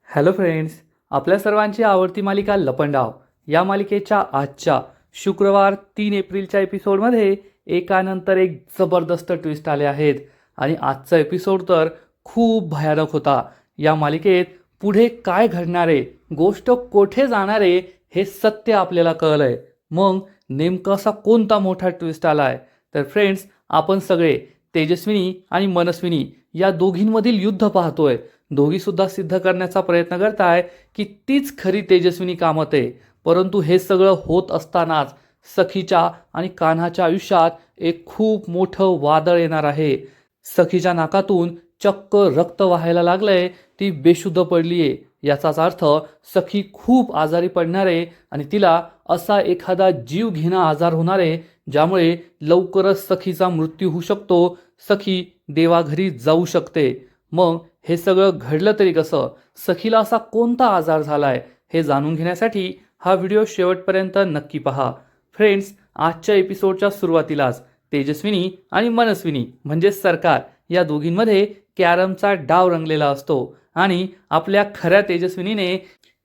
Hello friends, आपल्या सर्वांची आवडती मालिका लपंडाव या मालिकेच्या आजच्या शुक्रवार 3 एप्रिलच्या एपिसोडमध्ये एकानंतर एक जबरदस्त ट्विस्ट आले आहेत. आणि आजचा एपिसोड तर खूप भयानक होता. या मालिकेत पुढे काय घडणार आहे, गोष्ट कोठे जाणार आहे, हे सत्य आपल्याला कळलंय. मग नेमका असा कोणता मोठा ट्विस्ट आलाय? तर फ्रेंड्स, आपण सगळे तेजस्विनी आणि मनस्विनी या दोघींमधील युद्ध पाहतोय. दोघी सुद्धा सिद्ध करण्याचा प्रयत्न करताय की तीच खरी तेजस्विनी कामत आहे. परंतु हे सगळं होत असतानाच सखीच्या आणि कान्हाच्या आयुष्यात एक खूप मोठं वादळ येणार आहे. सखीच्या नाकातून चक्क रक्त व्हायला लागलंय, ती बेशुद्ध पडलीये. याचाच अर्थ सखी खूप आजारी पडणार आहे आणि तिला असा एखादा जीव घेणा आजार होणार आहे ज्यामुळे लवकरच सखीचा मृत्यू होऊ शकतो. सखी देवाघरी जाऊ शकते. मग हे सगळं घडलं तरी कसं? सखीला असा कोणता आजार झालाय हे जाणून घेण्यासाठी हा व्हिडिओ शेवटपर्यंत नक्की पहा. फ्रेंड्स, आजच्या एपिसोडच्या सुरुवातीलाच तेजस्विनी आणि मनस्विनी म्हणजे सरकार या दोघींमध्ये कॅरमचा डाव रंगलेला असतो. आणि आपल्या खऱ्या तेजस्विनीने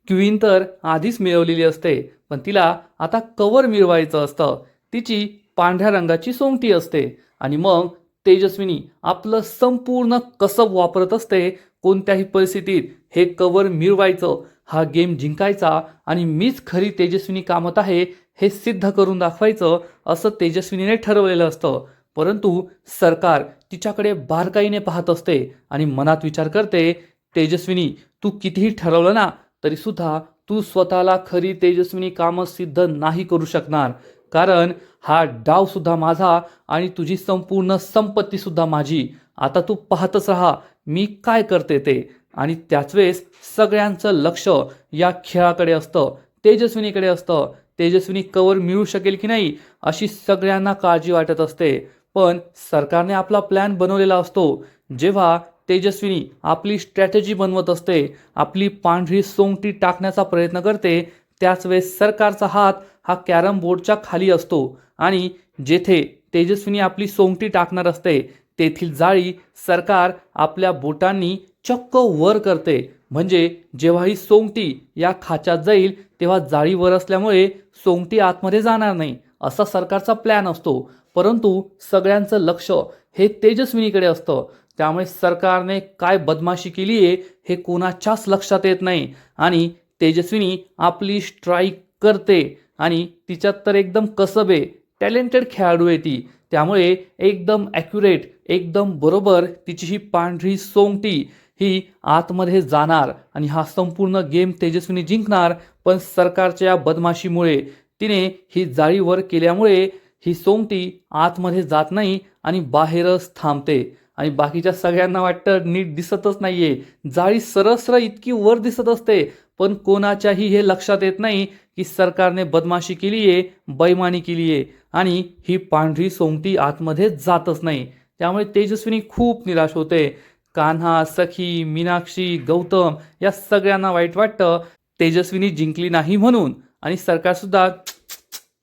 क्वीन तर आधीच मिळवलेली असते, पण तिला आता कवर मिळवायचं असतं. तिची पांढऱ्या रंगाची सोंगटी असते आणि मग तेजस्विनी आपलं संपूर्ण कसब वापरत असते. कोणत्याही परिस्थितीत हे कवर मिळवायचं, हा गेम जिंकायचा आणि मीच खरी तेजस्विनी कामत आहे हे सिद्ध करून दाखवायचं, असं तेजस्विनीने ठरवलेलं असतं. परंतु सरकार तिच्याकडे बारकाईने पाहत असते आणि मनात विचार करते, तेजस्विनी, तू कितीही ठरवलं ना तरी सुद्धा तू स्वतःला खरी तेजस्विनी कामं सिद्ध नाही करू शकणार. कारण हा डाव सुद्धा माझा आणि तुझी संपूर्ण संपत्ती सुद्धा माझी. आता तू पाहतच राहा मी काय करते ते. आणि त्याच वेळेस सगळ्यांचं लक्ष या खेळाकडे असतं, तेजस्विनीकडे असतं. तेजस्विनी कवर मिळू शकेल की नाही अशी सगळ्यांना काळजी वाटत असते. पण सरकारने आपला प्लॅन बनवलेला असतो. जेव्हा तेजस्विनी आपली स्ट्रॅटेजी बनवत असते, आपली पांढरी सोंगटी टाकण्याचा प्रयत्न करते, त्याच वेळेस सरकारचा हात हा कॅरम बोर्डच्या खाली असतो आणि जेथे तेजस्विनी आपली सोंगटी टाकणार असते तेथील जाळी सरकार आपल्या बोटांनी चक्क वर करते. म्हणजे जेव्हा ही सोंगटी या खाच्यात जाईल तेव्हा जाळी वर असल्यामुळे सोंगटी आतमध्ये जाणार नाही, असा सरकारचा प्लॅन असतो. परंतु सगळ्यांचं लक्ष हे तेजस्विनीकडे असतं. त्यामुळे सरकारने काय बदमाशी केली आहे हे कोणाच्याच लक्षात येत नाही. आणि तेजस्विनी आपली स्ट्राईक करते आणि तिच्यात तर एकदम कसब आहे, टॅलेंटेड खेळाडू आहे ती. त्यामुळे एकदम ॲक्युरेट, एकदम बरोबर तिची ही पांढरी सोंगटी ही आतमध्ये जाणार आणि हा संपूर्ण गेम तेजस्विनी जिंकणार. पण सरकारच्या या बदमाशीमुळे तिने ही जाळी वर केल्यामुळे ही सोंगटी आतमध्ये जात नाही आणि बाहेरच थांबते. आणि बाकीच्या सगळ्यांना वाटतं नीट दिसतच नाहीये, जाळी सरळ इतकी वर दिसत असते. पण कोणाच्याही हे लक्षात येत नाही की सरकारने बदमाशी केली आहे, बैमानी केली आहे आणि ही पांढरी सोंगटी आतमध्ये जातच नाही. त्यामुळे तेजस्विनी खूप निराश होते. कान्हा, सखी, मीनाक्षी, गौतम या सगळ्यांना वाईट वाटतं तेजस्विनी जिंकली नाही म्हणून. आणि सरकारसुद्धा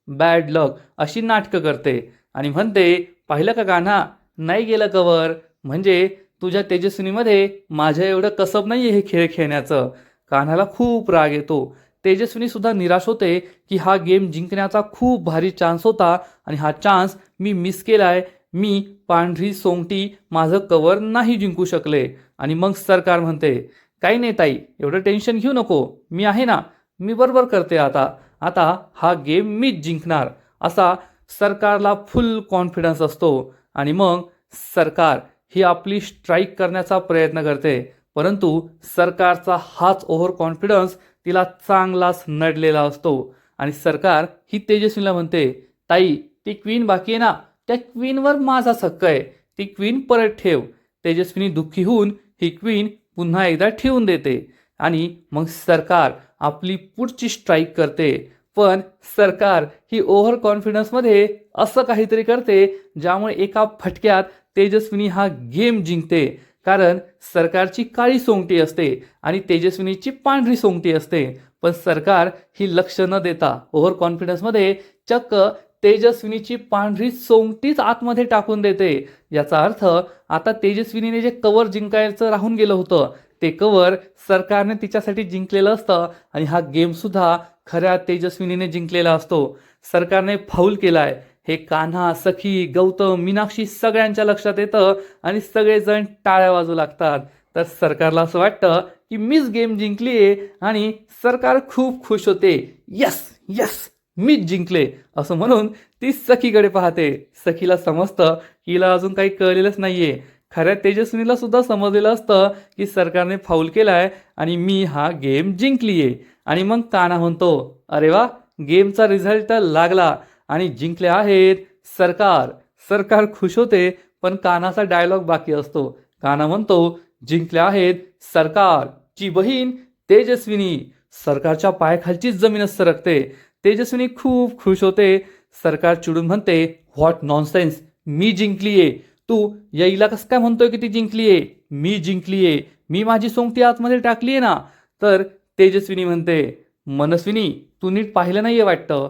बॅड लक अशी नाटकं करते आणि म्हणते, पाहिलं का कान्हा, नाही गेलं कवर. म्हणजे तुझ्या तेजस्विनीमध्ये माझ्या एवढं कसब नाही आहे हे खेळ खेळण्याचं. कान्हाला खूप राग येतो. तेजस्विनी सुद्धा निराश होते की हा गेम जिंकण्याचा खूप भारी चान्स होता आणि हा चान्स मी मिस केलाय. मी पांढरी सोंगटी माझं कवर नाही जिंकू शकले. आणि मग सरकार म्हणते, काही नाही ताई, एवढं टेन्शन घेऊ नको, मी आहे ना, मी बरोबर करते. आता आता हा गेम मीच जिंकणार, असा सरकारला फुल कॉन्फिडन्स असतो. आणि मग सरकार ही आपली स्ट्राईक करण्याचा प्रयत्न करते. परंतु सरकारचा हाच ओव्हर कॉन्फिडन्स तिला चांगलाच नडलेला असतो. आणि सरकार ही तेजस्वीला म्हणते, ताई, ती क्वीन बाकी आहे ना, त्या क्वीनवर माझाच हक्क आहे, ती क्वीन परत ठेव. तेजस्विनी दुःखी होऊन ही क्वीन पुन्हा एकदा ठेवून देते. आणि मग सरकार आपली पुढची स्ट्राईक करते. पण सरकार ही ओव्हर कॉन्फिडन्समध्ये असं काहीतरी करते ज्यामुळे एका फटक्यात तेजस्विनी हा गेम जिंकते. कारण सरकारची काळी सोंगटी असते आणि तेजस्विनीची पांढरी सोंगटी असते. पण सरकार ही लक्ष न देता ओव्हर कॉन्फिडन्समध्ये चक्क तेजस्विनीची पांढरी सोंगटीच आतमध्ये टाकून देते. याचा अर्थ आता तेजस्विनीने जे कवर जिंकायचं राहून गेलं होतं ते कवर सरकारने तिच्यासाठी जिंकलेलं असतं आणि हा गेम सुद्धा खऱ्या तेजस्विनीने जिंकलेला असतो. सरकारने फाऊल केलाय हे कान्हा, सखी, गौतम, मीनाक्षी सगळ्यांच्या लक्षात येतं आणि सगळेजण टाळ्या वाजू लागतात. तर सरकारला असं वाटतं की मीच गेम जिंकलीये आणि सरकार खूप खुश होते. यस यस, मीच जिंकले असं म्हणून ती सखीकडे पाहते. सखीला समजतं की हिला अजून काही कळलेलंच नाहीये. खऱ्या तेजस्विनीला सुद्धा समजलेलं असतं की सरकारने फाऊल केलाय आणि मी हा गेम जिंकलीये. आणि मग कान्हा म्हणतो, अरे वा, गेमचा रिझल्ट लागला आणि जिंकले आहेत सरकार. सरकार खुश होते, पण कान्हाचा डायलॉग बाकी असतो. कान्हा म्हणतो, जिंकले आहेत सरकारची बहीण तेजस्विनी. सरकारच्या पायाखालचीच जमीनच सरकते. तेजस्विनी खूप खुश होते. सरकार चिडून म्हणते, व्हॉट नॉनसेन्स, मी जिंकलीये. तू याईला कसं काय म्हणतोय की ती जिंकलीये? मी जिंकलीये, मी माझी सोंगटी आतमध्ये टाकलीये ना. तर तेजस्विनी म्हणते, मनस्विनी, तू नीट पाहिलं नाहीये वाटतं.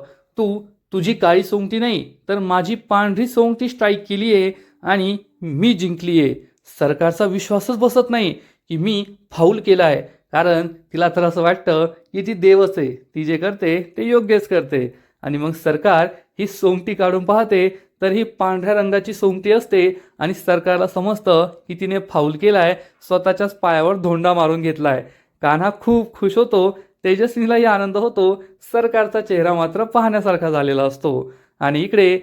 तुझी काळी सोंगटी नाही तर माझी पांढरी सोंगटी स्ट्राईक केलीये आणि मी जिंकलीये. सरकारचा विश्वासच बसत नाही की मी फाऊल केलाय, कारण तिला तर असं वाटतं की ती देवच आहे, ती जे करते ते योग्यच करते. आणि मग सरकार ही सोंगटी काढून पाहते तर ही पांढऱ्या रंगाची सोंगटी असते आणि सरकारला समजतं की तिने फाऊल केलाय, स्वतःच्याच पायावर धोंडा मारून घेतलाय. कान्हा खूप खुश होतो, तेजस्विनीलाही आनंद होतो. सरकारचा चेहरा मात्र पाहण्यासारखा झालेला असतो. आणि इकडे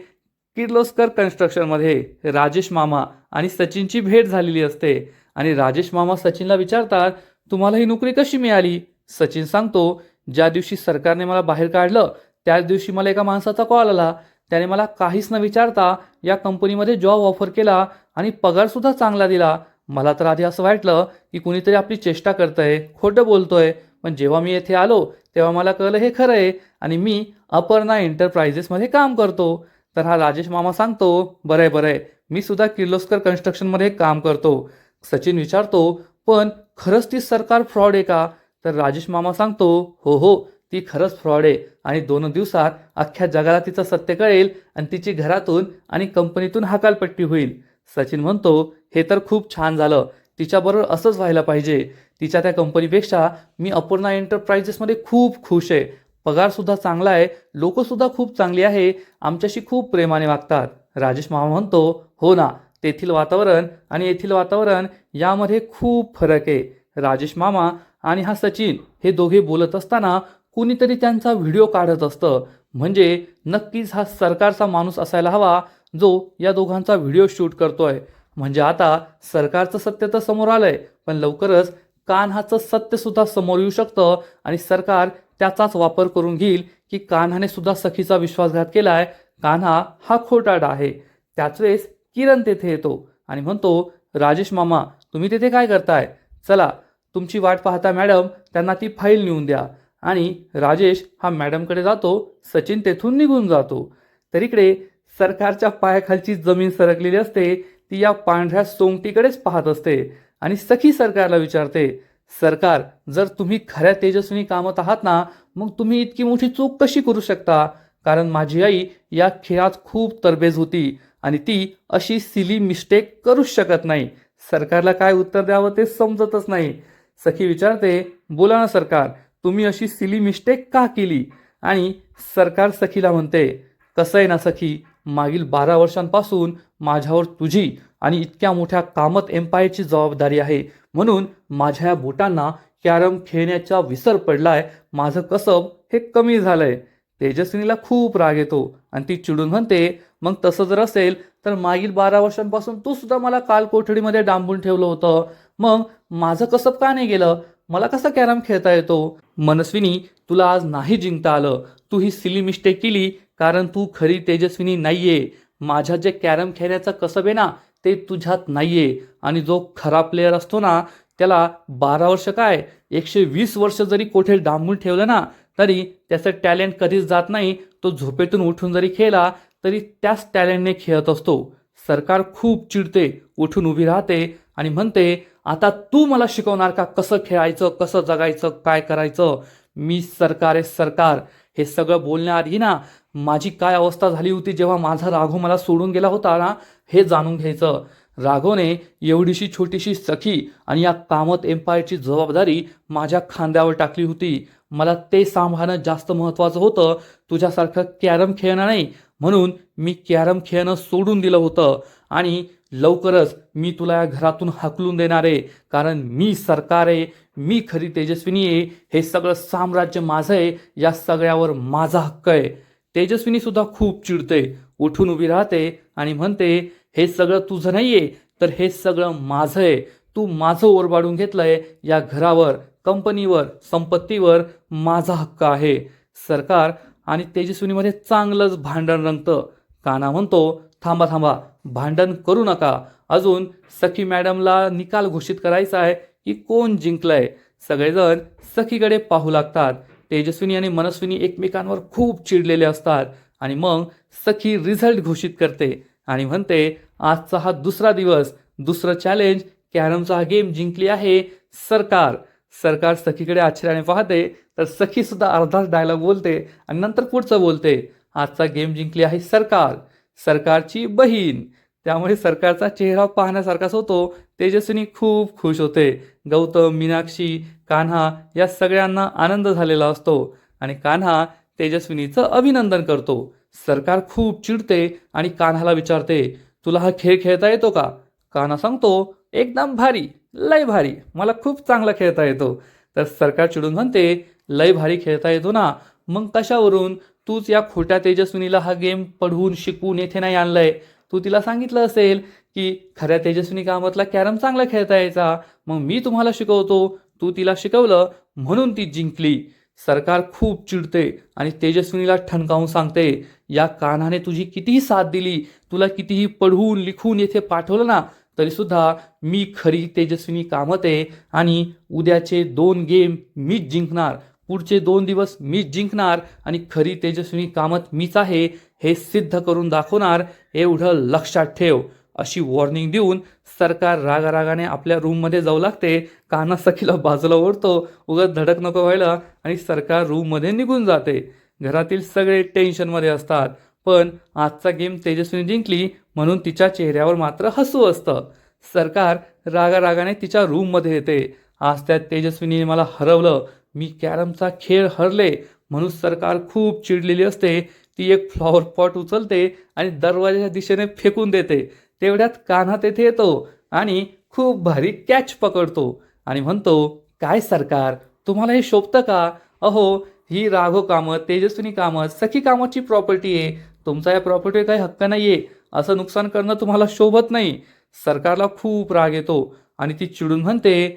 किर्लोस्कर कन्स्ट्रक्शनमध्ये राजेश मामा आणि सचिनची भेट झालेली असते. आणि राजेश मामा सचिनला विचारतात, तुम्हाला ही नोकरी कशी मिळाली? सचिन सांगतो, ज्या दिवशी सरकारने मला बाहेर काढलं त्याच दिवशी मला एका माणसाचा कॉल आला. त्याने मला काहीच न विचारता या कंपनीमध्ये जॉब ऑफर केला आणि पगारसुद्धा चांगला दिला. मला तर आधी असं वाटलं की कुणीतरी आपली चेष्टा करतंय, खोटं बोलतोय. पण जेव्हा मी येथे आलो तेव्हा मला कळलं हे खरं आहे आणि मी अपर्णा एंटरप्राइजेसमध्ये काम करतो. तर हा राजेश मामा सांगतो, बरं आहे, मी सुद्धा किर्लोस्कर कन्स्ट्रक्शनमध्ये काम करतो. सचिन विचारतो, पण खरंच ती सरकार फ्रॉड आहे का? तर राजेश मामा सांगतो, हो, ती खरंच फ्रॉड आहे आणि 2 दिवसात अख्ख्या जगाला तिचं सत्य कळेल आणि तिची घरातून आणि कंपनीतून हकालपट्टी होईल. सचिन म्हणतो, हे तर खूप छान झालं, तिच्याबरोबर असंच व्हायला पाहिजे. तिच्या त्या कंपनीपेक्षा मी अपूर्णा एंटरप्राइजेसमध्ये खूप खुश आहे. पगारसुद्धा चांगला आहे, लोकंसुद्धा खूप चांगली आहे, आमच्याशी खूप प्रेमाने वागतात. राजेश मामा म्हणतो, हो ना, तेथील वातावरण आणि येथील वातावरण यामध्ये खूप फरक आहे. राजेश मामा आणि हा सचिन हे दोघे बोलत असताना कुणीतरी त्यांचा व्हिडिओ काढत असतं. म्हणजे नक्कीच हा सरकारचा माणूस असायला हवा जो या दोघांचा व्हिडिओ शूट करतोय. म्हणजे आता सरकारचं सत्य तर समोर आलंय, पण लवकरच कान्हाचं सत्य सुद्धा समोर येऊ शकतं आणि सरकार त्याचाच वापर करून घेईल की कान्हाने सुद्धा सखीचा विश्वासघात केलाय, कान्हा हा खोटारडा आहे. त्याच वेळेस किरण तेथे येतो आणि म्हणतो, राजेश मामा, तुम्ही तेथे काय करताय? चला, तुमची वाट पाहता मॅडम, त्यांना ती फाईल नेऊन द्या. आणि राजेश हा मॅडमकडे जातो, सचिन तेथून निघून जातो. तर इकडे सरकारच्या पायाखालची जमीन सरकलेली असते, ती या पांढऱ्या सोंगटीकडेच पाहत असते आणि सखी सरकारला विचारते, सरकार, जर तुम्ही खऱ्या तेजस्विनी कामत आहात ना, मग तुम्ही इतकी मोठी चूक कशी करू शकता? कारण माझी आई या खेळात खूप तरबेज होती आणि ती अशी सिली मिस्टेक करूच शकत नाही. सरकारला काय उत्तर द्यावं ते समजतच नाही. सखी विचारते, बोला ना सरकार, तुम्ही अशी सिली मिस्टेक का केली? आणि सरकार सखीला म्हणते, कसं आहे ना सखी, मागील 12 वर्षांपासून माझ्यावर तुझी आणि इतक्या मोठ्या कामत एम्पायरची जबाबदारी आहे. म्हणून माझ्या या बोटांना कॅरम खेळण्याचा विसर पडलाय, माझं कसब हे कमी झालंय. तेजस्विनीला खूप राग येतो आणि ती चिडून म्हणते, मग तसं जर असेल तर मागील 12 वर्षांपासून तू सुद्धा मला काल कोठडीमध्ये डांबून ठेवलं होतं. मग माझं कसब का नाही गेलं? मला कसा कॅरम खेळता येतो? मनस्विनी, तुला आज नाही जिंकता आलं. तू ही सिली मिस्टेक केली कारण तू खरी तेजस्विनी नाहीये. माझ्या जे कॅरम खेळण्याचं कसब आहे ना, ते तुझ्यात नाहीये. आणि जो खरा प्लेयर असतो ना, त्याला 12 वर्ष काय 120 वर्ष जरी कोठे डांबून ठेवलं ना, तरी त्याचं टॅलेंट कधीच जात नाही. तो झोपेतून उठून जरी खेळला तरी त्याच टॅलेंटने खेळत असतो. सरकार खूप चिडते, उठून उभी राहते आणि म्हणते, आता तू मला शिकवणार का कसं खेळायचं, कसं जगायचं, काय करायचं? मी सरकार आहे सरकार. हे सगळं बोलण्याआधी ना माझी काय अवस्था झाली होती जेव्हा माझा राघू मला सोडून गेला होता ना, हे जाणून घ्यायचं. राघवने एवढीशी छोटीशी सखी आणि या कामत एम्पायरची जबाबदारी माझ्या खांद्यावर टाकली होती. मला ते सांभाळणं जास्त महत्त्वाचं होतं. तुझ्यासारखं कॅरम खेळणं नाही, म्हणून मी कॅरम खेळणं सोडून दिलं होतं. आणि लवकरच मी तुला या घरातून हाकलून देणार आहे, कारण मी सरकार आहे, मी खरी तेजस्विनी आहे, हे सगळं साम्राज्य माझं आहे, या सगळ्यावर माझा हक्क आहे. तेजस्विनी सुद्धा खूप चिडते, उठून उभी राहते आणि म्हणते, हे सगळं तुझं नाहीये, तर हे सगळं माझं आहे. तू माझं ओरबाडून घेतलंय, या घरावर, कंपनीवर, संपत्तीवर माझा हक्क आहे. सरकार आणि तेजस्विनीमध्ये चांगलंच भांडण रंगतं. कान्हा म्हणतो, थांबा थांबा, भांडण करू नका. अजून सखी मॅडमला निकाल घोषित करायचा आहे की कोण जिंकलंय. सगळेजण सखीकडे पाहू लागतात. तेजस्विनी आणि मनस्विनी एकमेकांवर खूप चिडलेले असतात. आणि मग सखी रिझल्ट घोषित करते आणि म्हणते, आजचा हा दुसरा दिवस, दुसरं चॅलेंज, कॅरमचा हा गेम जिंकली आहे सरकार. सरकार सखीकडे आश्चर्याने पाहते, तर सखी सुद्धा अर्धाच डायलॉग बोलते आणि नंतर पुढचं बोलते, आजचा गेम जिंकली आहे सरकार, सरकारची बहीण. त्यामुळे सरकारचा चेहरा पाहण्यासारखाच होतो. तेजस्विनी खूप खुश होते. गौतम, मीनाक्षी, कान्हा या सगळ्यांना आनंद झालेला असतो आणि कान्हा तेजस्विनीचं अभिनंदन करतो. सरकार खूप चिडते आणि कान्हाला विचारते, तुला हा खेळ खेळता येतो का? कान्हा सांगतो, एकदम भारी, लय भारी, मला खूप चांगला खेळता येतो. तर सरकार चिडून म्हणते, लय भारी खेळता येतो ना, मग कशावरून? तूच या खोट्या तेजस्विनीला हा गेम पढवून शिकवून येथे नाही आणलंय. तू तिला सांगितलं असेल की खऱ्या तेजस्विनी कामतला कॅरम चांगला खेळता यायचा, मग मी तुम्हाला शिकवतो. तू तिला शिकवलं म्हणून ती जिंकली. सरकार खूप चिडते आणि तेजस्विनीला ठणकावून सांगते, या कान्हाने तुझी कितीही साथ दिली, तुला कितीही पढवून लिखून येथे पाठवलं ना, तरीसुद्धा मी खरी तेजस्विनी कामत आहे आणि उद्याचे 2 गेम मीच जिंकणार, पुढचे 2 दिवस मीच जिंकणार आणि खरी तेजस्विनी कामत मीच आहे हे सिद्ध करून दाखवणार, एवढं लक्षात ठेव. अशी वॉर्निंग देऊन सरकार रागारागाने आपल्या रूममध्ये जाऊ लागते. कान्हा सखीला बाजूला ओढतो, उगाच धडक नको व्हायला, आणि सरकार रूममध्ये निघून जाते. घरातील सगळे टेन्शनमध्ये असतात, पण आजचा गेम तेजस्विनी जिंकली म्हणून तिच्या चेहऱ्यावर मात्र हसू असतं. सरकार रागारागाने तिच्या रूममध्ये येते. आज त्या तेजस्विनीने मला हरवलं, मी कॅरमचा खेळ हरले म्हणून सरकार खूप चिडलेली असते. ती एक फ्लॉवर पॉट उचलते आणि दरवाजाच्या दिशेने फेकून देते. तेवढ्यात कान्हा तेथे येतो आणि खूप भारी कॅच पकडतो आणि म्हणतो, काय सरकार, तुम्हाला हे शोभतं का? अहो, ही राघव कामत, तेजस्विनी कामत, सखी कामतची प्रॉपर्टी आहे. तुमचा या प्रॉपर्टीवर काही हक्क नाहीये. असं नुकसान करणं तुम्हाला शोभत नाही. सरकारला खूप राग येतो आणि ती चिडून म्हणते,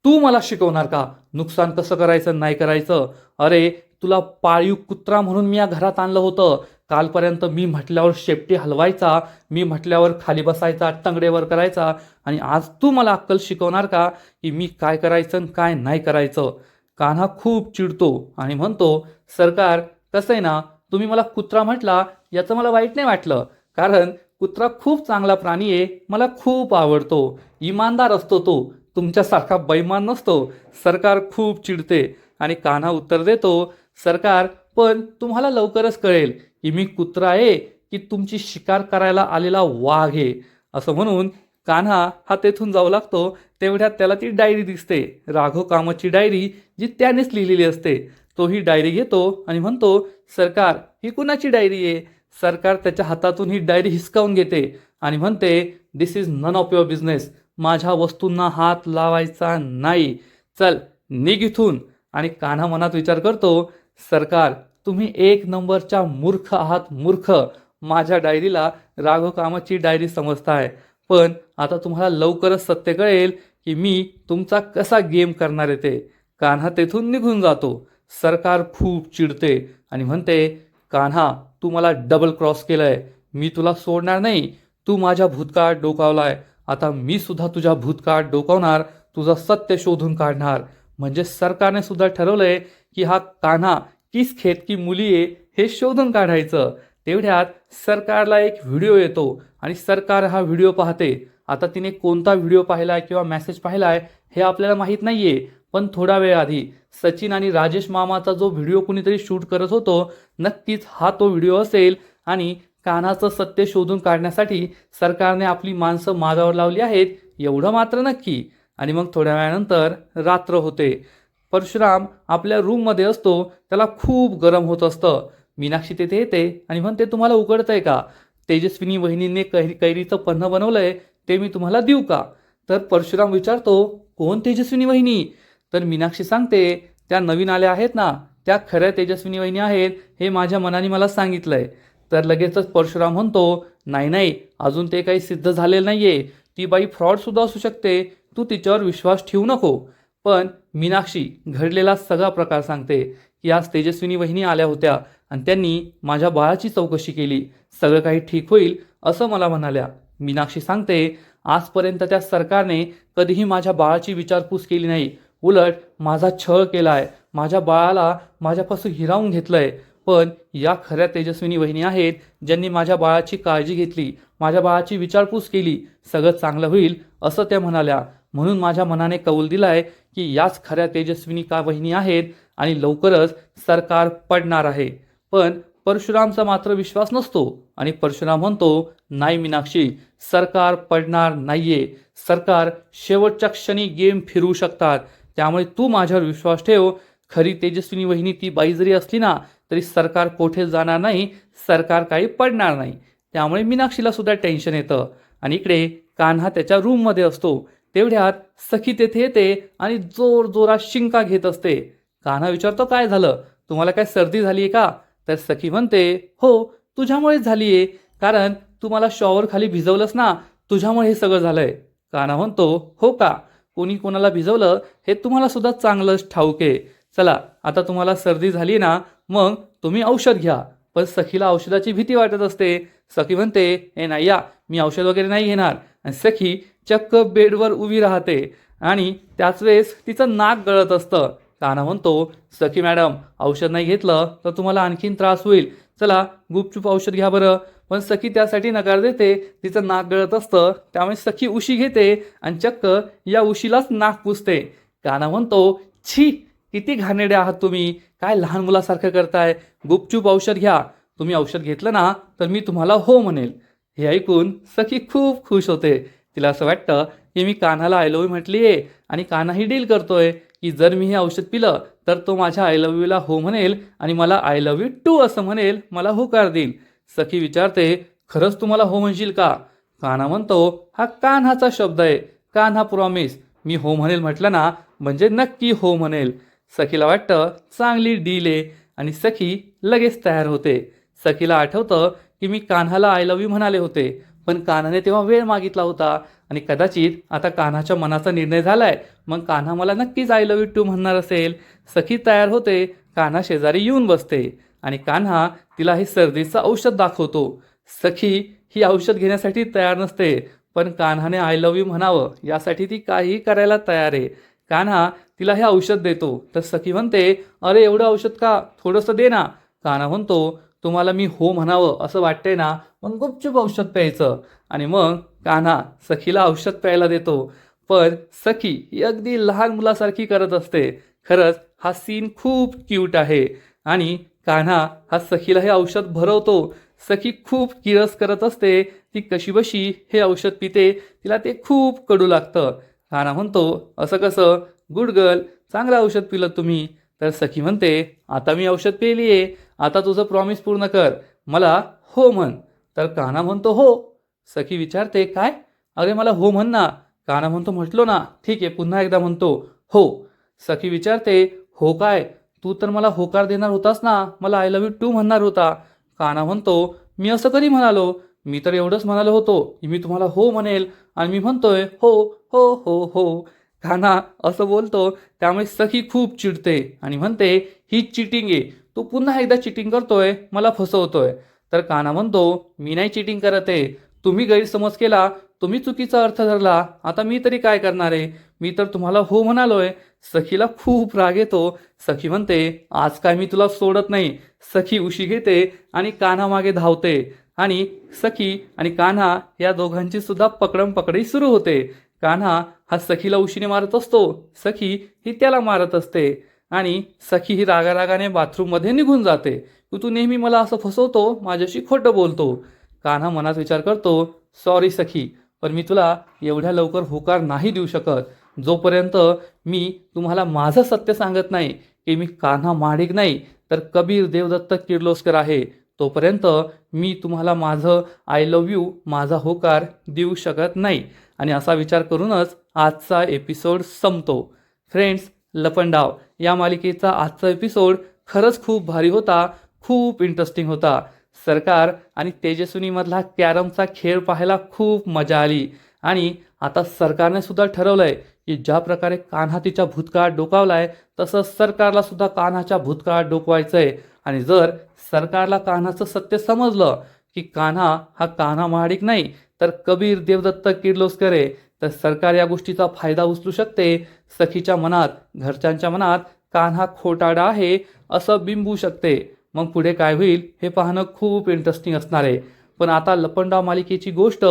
तू मला शिकवणार का नुकसान कसं करायचं नाही करायचं? अरे, तुला पाळीव कुत्रा म्हणून मी या घरात आणलं होतं. कालपर्यंत मी म्हटल्यावर शेपटी हलवायचा, मी म्हटल्यावर खाली बसायचा, टंगडेवर करायचा, आणि आज तू मला अक्कल शिकवणार का की मी काय करायचं आणि काय नाही करायचं? कान्हा खूप चिडतो आणि म्हणतो, सरकार, कसं आहे ना, तुम्ही मला कुत्रा म्हटला याचं मला वाईट नाही वाटलं, कारण कुत्रा खूप चांगला प्राणी आहे, मला खूप आवडतो, इमानदार असतो तो, तुमच्यासारखा बैमान नसतो. सरकार खूप चिडते आणि कान्हा उत्तर देतो, सरकार, पण तुम्हाला लवकरच कळेल की मी कुत्रा आहे की तुमची शिकार करायला आलेला वाघ आहे. असं म्हणून कान्हा हा तेथून जाऊ लागतो. तेवढ्यात त्याला ती डायरी दिसते, राघव कामतची डायरी, जी त्यानेच लिहिलेली असते. तो ही डायरी घेतो आणि म्हणतो, सरकार, ही कुणाची डायरी आहे? सरकार त्याच्या हातातून ही डायरी हिसकावून घेते आणि म्हणते, this is none of your business, माझ्या वस्तूंना हात लावायचा नाही, चल निघ इथून. आणि कान्हा मनात विचार करतो, सरकार, तुम्ही 1 नंबरच्या मूर्ख आहात, मूर्ख. माझ्या डायरीला राघव कामतची डायरी समजताय, पण आता तुम्हाला लवकरच सत्य कळेल की मी तुमचा कसा गेम करणार आहे ते. कान्हा तेथून निघून जातो. सरकार खूप चिडते आणि म्हणते, कान्हा, तू मला डबल क्रॉस केलंय, मी तुला सोडणार नाही. तू माझ्या भूतकाळात डोकावलाय, आता मी सुद्धा तुझ्या भूतकाळात डोकावणार, तुझं सत्य शोधून काढणार. म्हणजे सरकारने सुद्धा ठरवलंय की हा कान्हा किस खेत की मुली आहे हे शोधून काढायचं. तेवढ्यात सरकारला एक व्हिडिओ येतो आणि सरकार हा व्हिडिओ पाहते. आता तिने कोणता व्हिडिओ पाहिलाय किंवा मेसेज पाहिलाय हे आपल्याला माहीत नाहीये, पण थोडा वेळ आधी सचिन आणि राजेश मामाचा जो व्हिडिओ कुणीतरी शूट करत होतो, नक्कीच हा तो व्हिडिओ असेल आणि कान्हाचं सत्य शोधून काढण्यासाठी सरकारने आपली माणसं मागावर लावली आहेत एवढं मात्र नक्की. आणि मग थोड्या वेळानंतर रात्र होते. परशुराम आपल्या रूममध्ये असतो. त्याला खूप गरम होत असतं. मीनाक्षी तेथे येते आणि म्हणते, तुम्हाला उघडतंय का? तेजस्विनी वहिनीने कैरीचं पन्ह बनवलंय, ते मी तुम्हाला देऊ का? तर परशुराम विचारतो, कोण तेजस्विनी वहिनी? तर मीनाक्षी सांगते, त्या नवीन आल्या आहेत ना, त्या खऱ्या तेजस्विनी वहिनी आहेत, हे माझ्या मनाने मला सांगितलंय. तर लगेचच परशुराम म्हणतो, नाही नाही, अजून ते काही सिद्ध झालेलं नाहीये. ती बाई फ्रॉड सुद्धा असू शकते, तू तिच्यावर विश्वास ठेवू नको. पण मीनाक्षी घडलेला सगळा प्रकार सांगते की आज तेजस्विनी वहिनी आल्या होत्या आणि त्यांनी माझ्या बाळाची चौकशी केली. सगळं काही ठीक होईल असं मला म्हणाल्या. मीनाक्षी सांगते, आजपर्यंत त्या सरकारने कधीही माझ्या बाळाची विचारपूस केली नाही. उलट माझा छळ केला आहे. माझ्या बाळाला माझ्यापासून हिरावून घेतलंय. पण या खऱ्या तेजस्विनी वहिनी आहेत, ज्यांनी माझ्या बाळाची काळजी घेतली, माझ्या बाळाची विचारपूस केली. सगळं चांगलं होईल असं त्या म्हणाल्या. म्हणून माझ्या मनाने कौल दिलाय की याच खऱ्या तेजस्विनी का वहिनी आहेत आणि लवकरच सरकार पडणार आहे. पण परशुरामचा मात्र विश्वास नसतो आणि परशुराम म्हणतो, नाही मीनाक्षी, सरकार पडणार नाहीये. सरकार शेवटच्या क्षणी गेम फिरवू शकतात. त्यामुळे तू माझ्यावर विश्वास ठेव. खरी तेजस्विनी वहिनी ती बाई जरी असली ना, तरी सरकार कोठे जाणार नाही, सरकार काही पडणार नाही. त्यामुळे मीनाक्षीला सुद्धा टेन्शन येतं. आणि इकडे कान्हा त्याच्या रूममध्ये असतो. तेवढ्यात सखी तेथे येते आणि जोर जोरात शिंका घेत असते. कान्हा विचारतो, काय झालं? तुम्हाला काय सर्दी झाली आहे का? तर सखी म्हणते, हो, तुझ्यामुळेच झाली आहे. कारण तू मला शॉवर खाली भिजवलंस ना, तुझ्यामुळे हे सगळं झालंय. कान्हा म्हणतो, हो का? कोणी कोणाला भिजवलं हे तुम्हाला सुद्धा चांगलंच ठाऊक आहे. चला, आता तुम्हाला सर्दी झाली ना, मग तुम्ही औषध घ्या. पण सखीला औषधाची भीती वाटत असते. सखी म्हणते, हे नाही या, मी औषध वगैरे नाही घेणार. आणि सखी चक्क बेडवर उभी राहते आणि त्याच वेळेस तिचं नाक गळत असतं. कान्हा म्हणतो, सखी मॅडम, औषध नाही घेतलं तर तुम्हाला आणखीन त्रास होईल. चला गुपचूप औषध घ्या बरं. पण सखी त्यासाठी नकार देते. तिचं नाक गळत असतं, त्यामुळे सखी उशी घेते आणि चक्क या उशीलाच नाक पुसते. कान्हा म्हणतो, छी, किती घाणेरडे आहात तुम्ही. काय लहान मुलासारखं करताय. गुपचूप औषध घ्या. तुम्ही औषध घेतलं ना तर मी तुम्हाला हो म्हणेल. हे ऐकून सखी खूप खुश होते. तिला असं वाटतं की मी कान्हाला आय लव्ह यू म्हटली आहे आणि कान्हाही डील करतोय की जर मी हे औषध पिलं तर तो माझ्या आय लव्ह यूला हो म्हणेल आणि मला आय लव्ह यू टू असं म्हणेल, मला होकार देईल. सखी विचारते, खरंच तुम्हाला हो म्हणशील का? कान्हा म्हणतो, हा कान्हाचा शब्द आहे. कान्हा प्रॉमिस. मी हो म्हणेल म्हटलं ना म्हणजे नक्की हो म्हणेल. सखीला वाटतं चांगली डील आहे आणि सखी लगेच तयार होते. सखीला आठवतं की मी कान्हाला आय लव्ह यू म्हणाले होते, पण कान्हाने तेव्हा वेळ मागितला होता आणि कदाचित आता कान्हाच्या मनाचा निर्णय झालाय. मग कान्हा मला नक्कीच आय लव्ह यू टू म्हणणार असेल. सखी तयार होते. कान्हा शेजारी येऊन बसते आणि कान्हा तिला हे सर्दीचं औषध दाखवतो. सखी ही औषध घेण्यासाठी तयार नसते, पण कान्हाने आय लव्ह यू म्हणावं यासाठी ती काहीही करायला तयार आहे. कान्हा तिला हे औषध देतो. तर सखी म्हणते, अरे एवढं औषध का? थोडंसं दे ना. कान्हा म्हणतो, तुम्हाला मी हो म्हणावं असं वाटतंय ना, मग गुपचूप औषध प्यायचं. आणि मग कान्हा सखीला औषध प्यायला देतो. पण सखी ही अगदी लहान मुलासारखी करत असते. खरंच हा सीन खूप क्यूट आहे. आणि कान्हा हा सखीला हे औषध भरवतो. सखी खूप किरस करत असते. ती कशीबशी हे औषध पिते. तिला ते खूप कडू लागतं. कान्हा म्हणतो, असं कसं? गुड गर्ल, चांगलं औषध पिलं तुम्ही. तर सखी म्हणते, आता मी औषध पेली आहे, आता तुझं प्रॉमिस पूर्ण कर, मला हो म्हण. तर कान्हा म्हणतो, हो. सखी विचारते, काय? अरे मला हो म्हण ना. कान्हा म्हणतो, म्हटलो ना. ठीक आहे, पुन्हा एकदा म्हणतो, हो. सखी विचारते, हो काय? तू तर मला होकार देणार होतास ना, मला आय लव्ह यू टू म्हणणार होता. कान्हा म्हणतो, मी असं कधी म्हणालो? मी तर एवढंच म्हणालो होतो की मी तुम्हाला हो म्हणेल आणि मी म्हणतोय हो हो हो हो. कान्हा असं बोलतो. त्यामुळे सखी खूप चिडते आणि म्हणते, ही चिटिंग आहे. तू पुन्हा एकदा चिटिंग करतोय, मला फसवतोय. तर कान्हा म्हणतो, मी नाही चिटिंग करत आहे. तुम्ही गैरसमज केला, तुम्ही चुकीचा अर्थ धरला. आता मी तरी काय करणार आहे? मी तर तुम्हाला हो म्हणालोय. सखीला खूप राग येतो. सखी म्हणते, आज काय मी तुला सोडत नाही. सखी उशी घेते आणि कान्हा मागे धावते आणि सखी आणि कान्हा या दोघांची सुद्धा पकडम-पकडी सुरू होते. कान्हा हा सखीला उशीने मारत असतो. सखी ही त्याला मारत असते आणि सखी ही रागारागाने बाथरूममध्ये निघून जाते. तू नेहमी मला असं फसवतो, माझ्याशी खोटं बोलतो. कान्हा मनात विचार करतो, सॉरी सखी, पण मी तुला एवढ्या लवकर होकार नाही देऊ शकत. जोपर्यंत मी तुम्हाला माझं सत्य सांगत नाही की मी कान्हा महाडिक नाही तर कबीर देवदत्त किर्लोस्कर आहे, तोपर्यंत मी तुम्हाला माझं आय लव्ह यू, माझा होकार देऊ शकत नाही. आणि असा विचार करूनच आजचा एपिसोड संपतो. फ्रेंड्स, लपंडाव या मालिकेचा आजचा एपिसोड खरंच खूप भारी होता, खूप इंटरेस्टिंग होता. सरकार आणि तेजस्विनीमधला कॅरमचा खेळ पाहायला खूप मजा आली. आणि आता सरकारने सुद्धा ठरवलंय की ज्या प्रकारे कान्हा तिच्या भूतकाळात डोकावलाय तसंच सरकारला सुद्धा कान्हाच्या भूतकाळात डोकवायचंय. आणि जर सरकारला कान्हाचं सत्य समजलं की कान्हा हा कान्हा महाडिक नाही तर कबीर देवदत्त किर्लोस्कर आहे, तर सरकार या गोष्टीचा फायदा उचलू शकते. सखीच्या मनात, घरच्यांच्या मनात कान्हा खोटारडा आहे असं बिंबवू शकते. मग पुढे काय होईल हे पाहणं खूप इंटरेस्टिंग असणार आहे. पण आता लपंडाव मालिकेची गोष्ट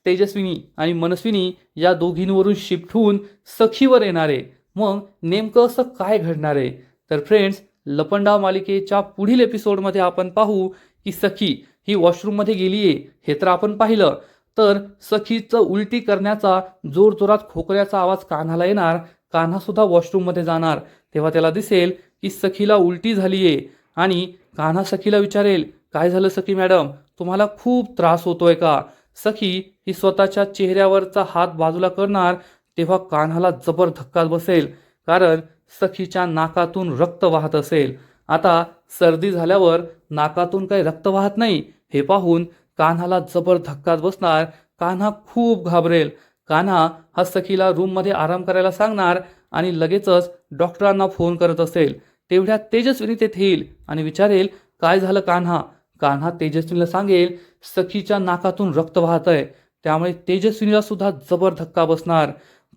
तेजस्विनी आणि मनस्विनी या दोघींवरून शिफ्ट होऊन सखीवर येणार आहे. मग नेमकं असं काय घडणार आहे? तर फ्रेंड्स, लपंडाव मालिकेच्या पुढील एपिसोडमध्ये आपण पाहू की सखी ही वॉशरूममध्ये गेली आहे हे तर आपण पाहिलं, तर सखीचं उलटी करण्याचा जोरजोरात खोकल्याचा आवाज कान्हाला येणार. कान्हा सुद्धा वॉशरूममध्ये जाणार. तेव्हा त्याला दिसेल की सखीला उलटी झाली आहे. आणि कान्हा सखीला विचारेल, काय झालं सखी मॅडम, तुम्हाला खूप त्रास होतोय का? सखी ही स्वतःच्या चेहऱ्यावरचा हात बाजूला करणार. तेव्हा कान्हाला जबर धक्का बसेल, कारण सखीच्या नाकातून रक्त वाहत असेल. आता सर्दी झाल्यावर नाकातून काही रक्त वाहत नाही हे पाहून कान्हाला जबर धक्का बसणार. कान्हा खूप घाबरेल. कान्हा हा सखीला रूममध्ये आराम करायला सांगणार आणि लगेचच डॉक्टरांना फोन करत असेल. तेवढ्यात तेजस्विनी तेथे येईल आणि विचारेल, काय झालं कान्हा? कान्हा तेजस्विनीला सांगेल, सखीच्या नाकातून रक्त वाहतंय. त्यामुळे तेजस्विनीला सुद्धा जबर धक्का बसणार.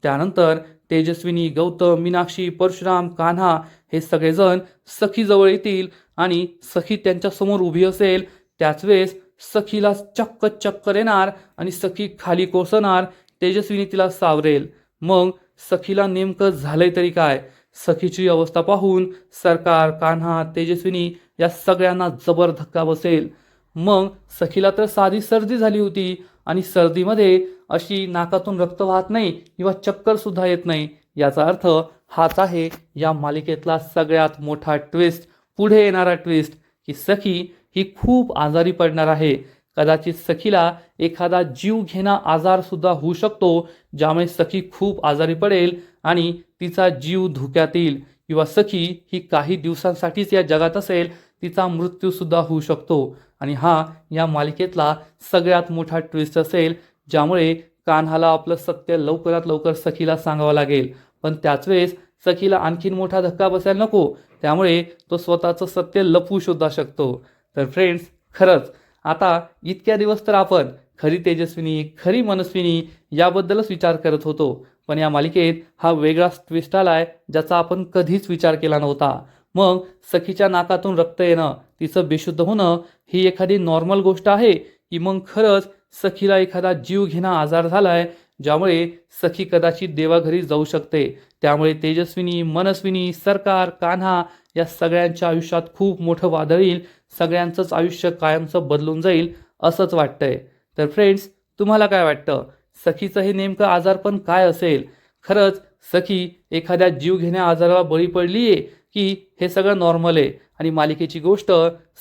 त्यानंतर तेजस्विनी, गौतम, मीनाक्षी, परशुराम, कान्हा हे सगळेजण सखीजवळ येतील आणि सखी त्यांच्यासमोर उभी असेल. त्याच वेळेस सखीला चक्क चक्कर येणार आणि सखी खाली कोसळणार. तेजस्विनी तिला सावरेल. मग सखीला नेमकं झालंय तरी काय? सखीची अवस्था पाहून सरकार, कान्हा, तेजस्विनी या सगळ्यांना जबर धक्का बसेल. मग सखीला तर साधी सर्दी झाली होती आणि सर्दीमध्ये अशी नाकातून रक्त वाहत नाही किंवा चक्कर सुद्धा येत नाही. याचा अर्थ हाच आहे या मालिकेतला सगळ्यात मोठा ट्विस्ट, पुढे येणारा ट्विस्ट, की सखी ही खूप आजारी पडणार आहे. कदाचित सखीला एखादा जीव घेणा आजार सुद्धा होऊ शकतो, ज्यामुळे सखी खूप आजारी पडेल आणि तिचा जीव धोक्यात येईल. किंवा सखी ही काही दिवसांसाठीच या जगात असेल, तिचा मृत्यू सुद्धा होऊ शकतो. आणि हा या मालिकेतला सगळ्यात मोठा ट्विस्ट असेल, ज्यामुळे कान्हाला आपलं सत्य लवकरात लवकर सखीला सांगावं लागेल. पण त्याच वेळेस सखीला आणखीन मोठा धक्का बसायला नको, त्यामुळे तो स्वतःचं सत्य लपवू सुद्धा शकतो. तर फ्रेंड्स, खरंच आता इतक्या दिवस तर आपण खरी तेजस्विनी, खरी मनस्विनी याबद्दलच विचार करत होतो. पण या मालिकेत हा वेगळाच ट्विस्ट आलाय, ज्याचा आपण कधीच विचार केला नव्हता. मग सखीच्या नाकातून रक्त येणं, तिचं बेशुद्ध होणं ही एखादी नॉर्मल गोष्ट आहे, की मग खरंच सखीला एखादा जीव घेणा आजार झालाय, ज्यामुळे सखी कदाचित देवाघरी जाऊ शकते. त्यामुळे तेजस्विनी, मनस्विनी, सरकार, कान्हा या सगळ्यांच्या आयुष्यात खूप मोठं वादळ येईल. सगळ्यांचंच आयुष्य कायमचं बदलून जाईल असंच वाटतंय. तर फ्रेंड्स, तुम्हाला काय वाटतं? सखीचं हे नेमकं आजारपण काय असेल? खरंच सखी एखाद्या जीव घेण्या आजाराला बळी पडली आहे, की हे सगळं नॉर्मल आहे आणि मालिकेची गोष्ट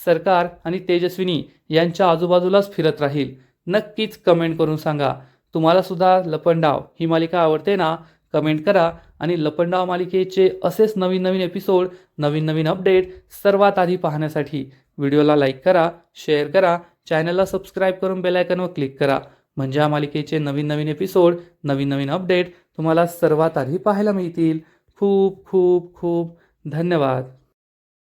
सरकार आणि तेजस्विनी यांच्या आजूबाजूलाच फिरत राहील? नक्कीच कमेंट करून सांगा. तुम्हाला सुद्धा लपंडाव ही मालिका आवडते ना? कमेंट करा. आणि लपंडाव मालिकेचे असेच नवीन नवीन एपिसोड, नवीन नवीन अपडेट सर्वात आधी पाहण्यासाठी व्हिडिओला लाईक करा, शेअर करा, चॅनलला सबस्क्राईब करून बेल आयकॉनवर क्लिक करा. म्हणजे या मालिकेचे नवीन नवीन एपिसोड, नवीन नवीन अपडेट तुम्हाला सर्वात आधी पाहायला मिळतील. खूप खूप खूप धन्यवाद.